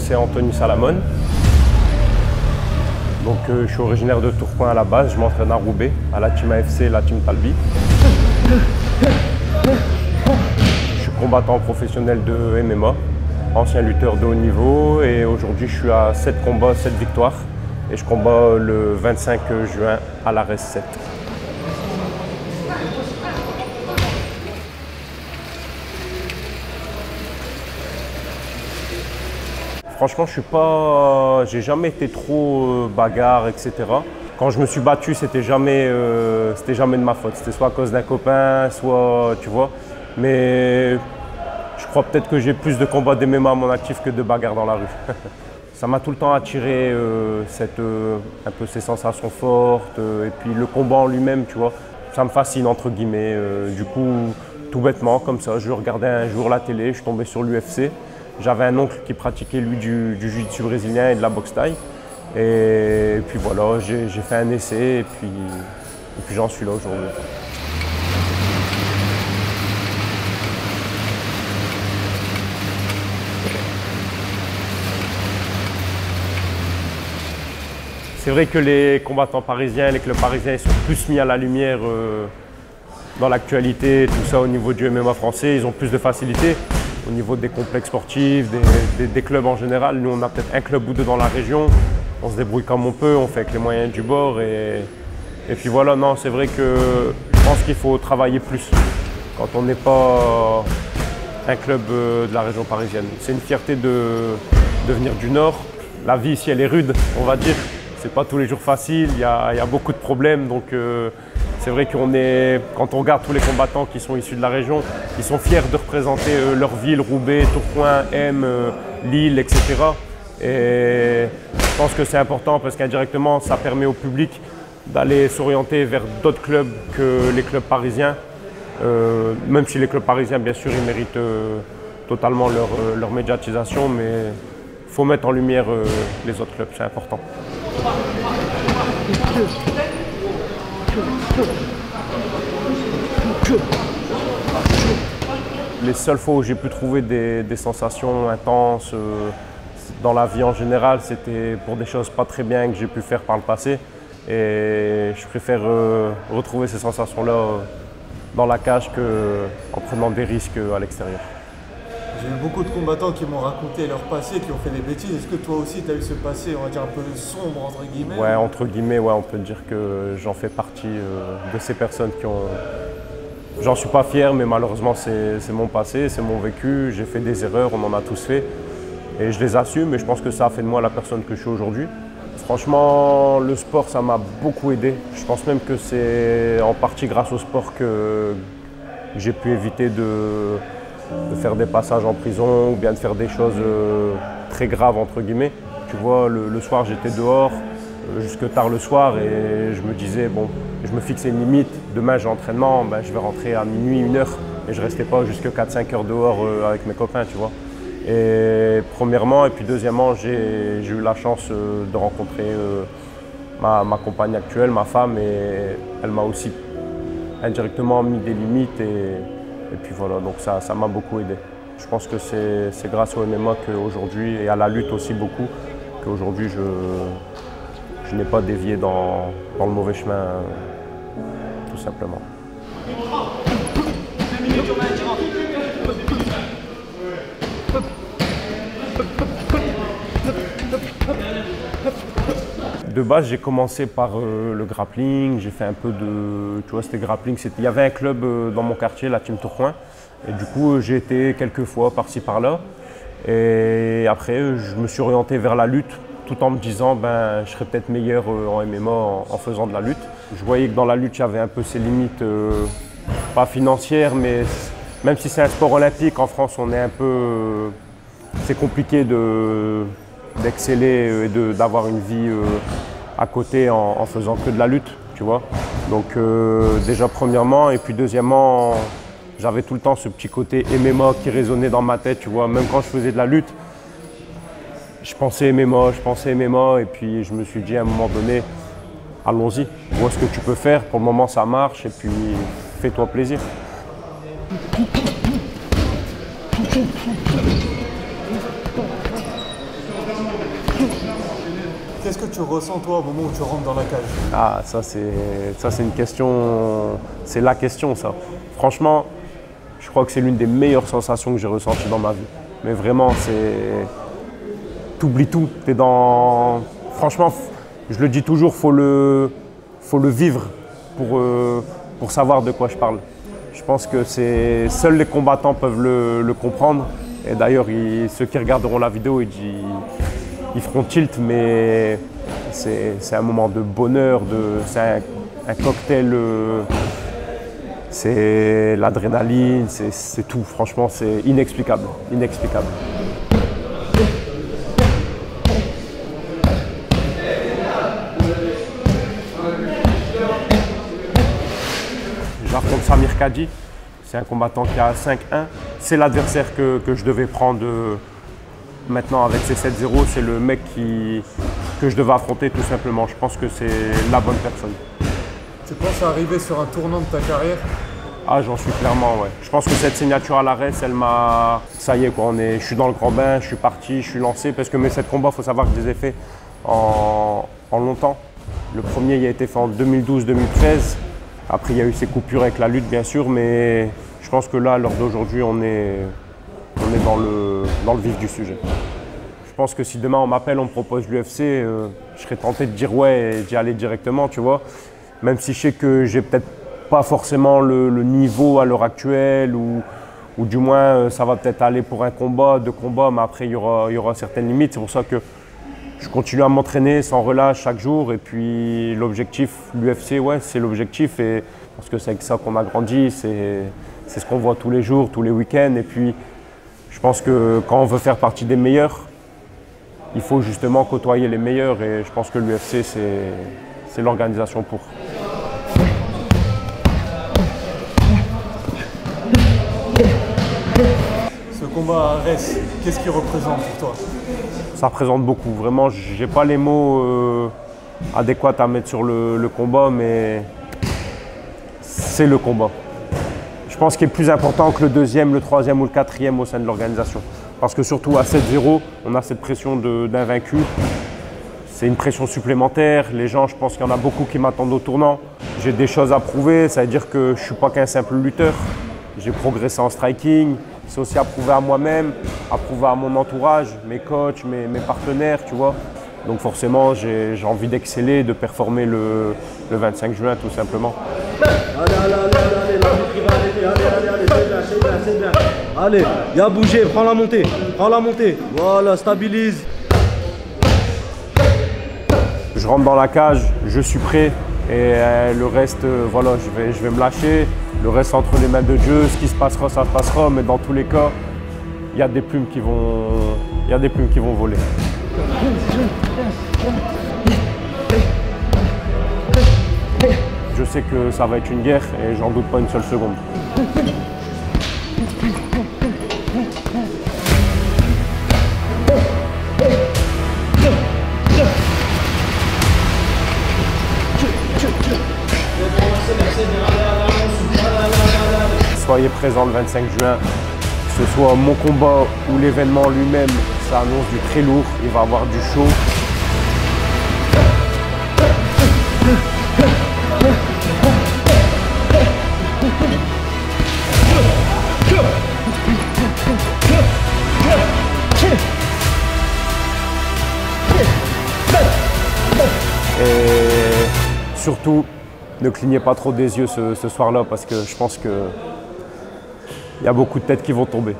c'est Anthony Salamone. Donc, je suis originaire de Tourcoing à la base, je m'entraîne à Roubaix, à la Team AFC et la Team Talbi. Je suis combattant professionnel de MMA, ancien lutteur de haut niveau et aujourd'hui je suis à 7 combats, 7 victoires et je combats le 25 juin à l'ARES 7. Franchement, j'ai jamais été trop bagarre, etc. Quand je me suis battu, c'était jamais de ma faute. C'était soit à cause d'un copain, soit, tu vois. Mais je crois peut-être que j'ai plus de combats d'MMA à mon actif que de bagarres dans la rue. Ça m'a tout le temps attiré un peu ces sensations fortes et puis le combat en lui-même, tu vois. Ça me fascine entre guillemets. Du coup, tout bêtement, comme ça, je regardais un jour la télé, je suis tombé sur l'UFC. J'avais un oncle qui pratiquait lui du jiu-jitsu brésilien et de la boxe thaï. Et puis voilà, j'ai fait un essai et puis j'en suis là aujourd'hui. C'est vrai que les combattants parisiens, les clubs parisiens, ils sont plus mis à la lumière dans l'actualité, tout ça au niveau du MMA français, ils ont plus de facilité. Au niveau des complexes sportifs, des clubs en général, nous on a peut-être un club ou deux dans la région, on se débrouille comme on peut, on fait avec les moyens du bord et puis voilà, non, c'est vrai que je pense qu'il faut travailler plus quand on n'est pas un club de la région parisienne. C'est une fierté de venir du Nord, la vie ici elle est rude, on va dire, c'est pas tous les jours facile, il y a beaucoup de problèmes donc c'est vrai quand on regarde tous les combattants qui sont issus de la région, ils sont fiers de représenter leur ville, Roubaix, Tourcoing, M, Lille, etc. Et je pense que c'est important parce qu'indirectement, ça permet au public d'aller s'orienter vers d'autres clubs que les clubs parisiens. Même si les clubs parisiens, bien sûr, ils méritent totalement leur médiatisation, mais il faut mettre en lumière les autres clubs, c'est important. Les seules fois où j'ai pu trouver des sensations intenses dans la vie en général, c'était pour des choses pas très bien que j'ai pu faire par le passé. Et je préfère retrouver ces sensations-là dans la cage qu'en prenant des risques à l'extérieur. J'ai eu beaucoup de combattants qui m'ont raconté leur passé, qui ont fait des bêtises. Est-ce que toi aussi tu as eu ce passé, on va dire un peu sombre entre guillemets? Ouais, entre guillemets, ouais, on peut dire que j'en fais partie de ces personnes qui ont... J'en suis pas fier, mais malheureusement c'est mon passé, c'est mon vécu. J'ai fait des erreurs, on en a tous fait. Et je les assume et je pense que ça a fait de moi la personne que je suis aujourd'hui. Franchement, le sport, ça m'a beaucoup aidé. Je pense même que c'est en partie grâce au sport que j'ai pu éviter de faire des passages en prison ou bien de faire des choses très graves entre guillemets. Tu vois, le soir j'étais dehors jusque tard le soir et je me disais, bon, je me fixais une limite, demain j'ai entraînement, ben, je vais rentrer à minuit, 1h et je ne restais pas jusque 4-5 heures dehors avec mes copains, tu vois. Et premièrement, et puis deuxièmement, j'ai eu la chance de rencontrer ma compagne actuelle, ma femme, et elle m'a aussi indirectement mis des limites et puis voilà, donc ça m'a beaucoup aidé. Je pense que c'est grâce au MMA qu'aujourd'hui, et à la lutte aussi beaucoup, qu'aujourd'hui je n'ai pas dévié dans le mauvais chemin, tout simplement. De base, j'ai commencé par le grappling, j'ai fait un peu de... Tu vois, c'était grappling, il y avait un club dans mon quartier, la Team Tourcoing. Et du coup, j'ai été quelques fois par-ci par-là. Et après, je me suis orienté vers la lutte, tout en me disant, ben, je serais peut-être meilleur en MMA en faisant de la lutte. Je voyais que dans la lutte, il y avait un peu ces limites, pas financières, mais même si c'est un sport olympique, en France, on est un peu... c'est compliqué d'exceller et d'avoir une vie à côté en faisant que de la lutte, tu vois. Donc déjà premièrement, et puis deuxièmement, j'avais tout le temps ce petit côté MMA qui résonnait dans ma tête, tu vois. Même quand je faisais de la lutte, je pensais MMA, et puis je me suis dit à un moment donné, allons-y, vois ce que tu peux faire, pour le moment ça marche, et puis fais-toi plaisir. qu'est-ce que tu ressens toi au moment où tu rentres dans la cage? Ah, ça c'est une question, c'est la question ça. Franchement, je crois que c'est l'une des meilleures sensations que j'ai ressenties dans ma vie. Mais vraiment, t'oublies tout. T'es dans... Franchement, je le dis toujours, faut le vivre pour savoir de quoi je parle. Je pense que seuls les combattants peuvent le comprendre. Et d'ailleurs, ceux qui regarderont la vidéo, ils feront tilt, mais c'est un moment de bonheur, c'est un cocktail, c'est l'adrénaline, c'est tout. Franchement, c'est inexplicable, inexplicable. J'affronte Samir Kadi, c'est un combattant qui a 5-1. C'est l'adversaire que je devais prendre maintenant avec ces 7-0. C'est le mec que je devais affronter tout simplement. Je pense que c'est la bonne personne. Tu penses arriver sur un tournant de ta carrière? Ah, j'en suis clairement, ouais. Je pense que cette signature à l'arrêt, elle m'a... Ça y est, quoi. Je suis dans le grand bain, je suis parti, je suis lancé. Parce que mes 7 combats, il faut savoir que je les ai faits en longtemps. Le premier, il a été fait en 2012-2013. Après, il y a eu ces coupures avec la lutte, bien sûr, mais je pense que là, à l'heure d'aujourd'hui, on est dans le vif du sujet. Je pense que si demain on m'appelle, on me propose l'UFC, je serais tenté de dire ouais et d'y aller directement, tu vois. Même si je sais que j'ai peut-être pas forcément le niveau à l'heure actuelle, ou du moins ça va peut-être aller pour un combat, 2 combats, mais après il y aura certaines limites. C'est pour ça que je continue à m'entraîner sans relâche chaque jour. Et puis l'objectif, l'UFC, ouais, c'est l'objectif. Et parce que c'est avec ça qu'on a grandi, c'est ce qu'on voit tous les jours, tous les week-ends. Et puis je pense que quand on veut faire partie des meilleurs, il faut justement côtoyer les meilleurs. Et je pense que l'UFC, c'est l'organisation pour. Ce combat à Arès, qu'est-ce qu'il représente pour toi? Ça représente beaucoup. Vraiment, j'ai pas les mots adéquats à mettre sur le combat, mais c'est le combat. Je pense qu'il est plus important que le 2e, le 3e ou le 4e au sein de l'organisation. Parce que surtout à 7-0, on a cette pression d'invaincu. C'est une pression supplémentaire. Les gens, je pense qu'il y en a beaucoup qui m'attendent au tournant. J'ai des choses à prouver, ça veut dire que je ne suis pas qu'un simple lutteur. J'ai progressé en striking. C'est aussi à prouver à moi-même, à prouver à mon entourage, mes coachs, mes partenaires, tu vois. Donc forcément, j'ai envie d'exceller, de performer le 25 juin, tout simplement. Allez, l'arbitre il va arrêter, allez, c'est bien. Allez, il y a bougé, prends la montée, voilà, stabilise. Je rentre dans la cage, je suis prêt, et le reste, voilà, je vais me lâcher. Le reste entre les mains de Dieu, ce qui se passera, ça se passera, mais dans tous les cas, il y a des plumes qui vont voler. Je sais que ça va être une guerre et j'en doute pas une seule seconde. Soyez présents le 25 juin, que ce soit mon combat ou l'événement lui-même, ça annonce du très lourd, il va y avoir du show. Et surtout, ne clignez pas trop des yeux ce soir-là parce que je pense qu'il y a beaucoup de têtes qui vont tomber.